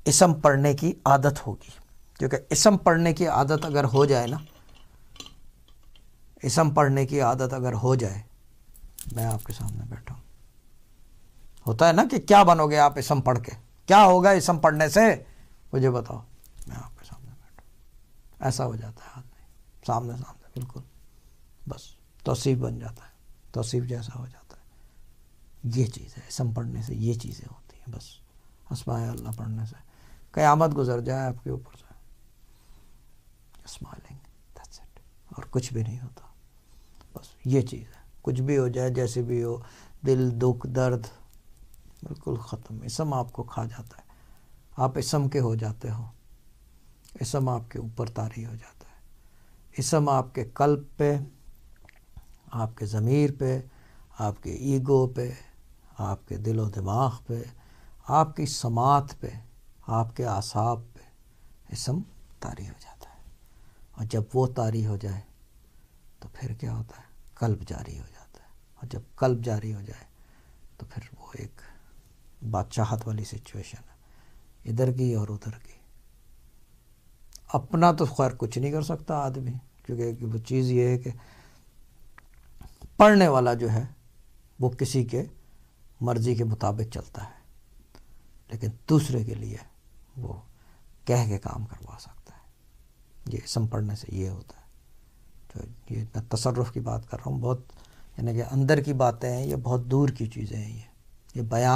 اسم پڑھنے کی عادت ہوگی، کیونکہ اسم پڑھنے کی عادت اگر ہو جائے نا، اسم پڑھنے کی عادت اگر ہو جائے، میں آپ کے سامنے بیٹھا ہوں، ہوتا ہے نا کہ کیا بنو گے آپ اسم پڑھ کے، کیا ہوگا اسم پڑھنے سے، مجھے بتاؤ، میں آپ کے سامنے بیٹھا ہوں، ایسا ہو جاتا ہے آدمی سامنے بالکل، بس توصیف بن جاتا ہے، توصیف جیسا ہو جاتا ہے۔ یہ چیز ہے اسم پڑھنے سے، یہ چیزیں ہوتی ہیں، بس اسماء اللہ پڑھنے سے قیامت گزر جائے آپ کے اوپر سے، اسمائلنگ، دیٹس اٹ، اور کچھ بھی نہیں ہوتا، بس یہ چیز ہے، کچھ بھی ہو جائے، جیسے بھی ہو، دل، دکھ، درد، بالکل ختم، اسم آپ کو کھا جاتا ہے، آپ اسم کے ہو جاتے ہو، اسم آپ کے اوپر طاری ہو جاتا ہے، اسم آپ کے قلب پہ، آپ کے ضمیر پہ، آپ کے ایگو پہ، آپ کے دل و دماغ پہ، آپ کی سماعت پہ، آپ کے اعصاب پہ اسم طاری ہو جاتا ہے، اور جب وہ طاری ہو جائے تو پھر کیا ہوتا ہے، قلب جاری ہو جاتا ہے، اور جب قلب جاری ہو جائے تو پھر وہ ایک بادشاہت والی سچویشن ہے، ادھر کی اور ادھر کی۔ اپنا تو خیر کچھ نہیں کر سکتا آدمی، کیونکہ وہ چیز یہ ہے کہ پڑھنے والا جو ہے وہ کسی کے مرضی کے مطابق چلتا ہے، لیکن دوسرے کے لیے وہ کہہ کے کام کروا سکتا ہے۔ یہ اسم پڑھنے سے یہ ہوتا ہے، جو یہ میں تصرف کی بات کر رہا ہوں، بہت یعنی کہ اندر کی باتیں ہیں، یہ بہت دور کی چیزیں ہیں، یہ بیان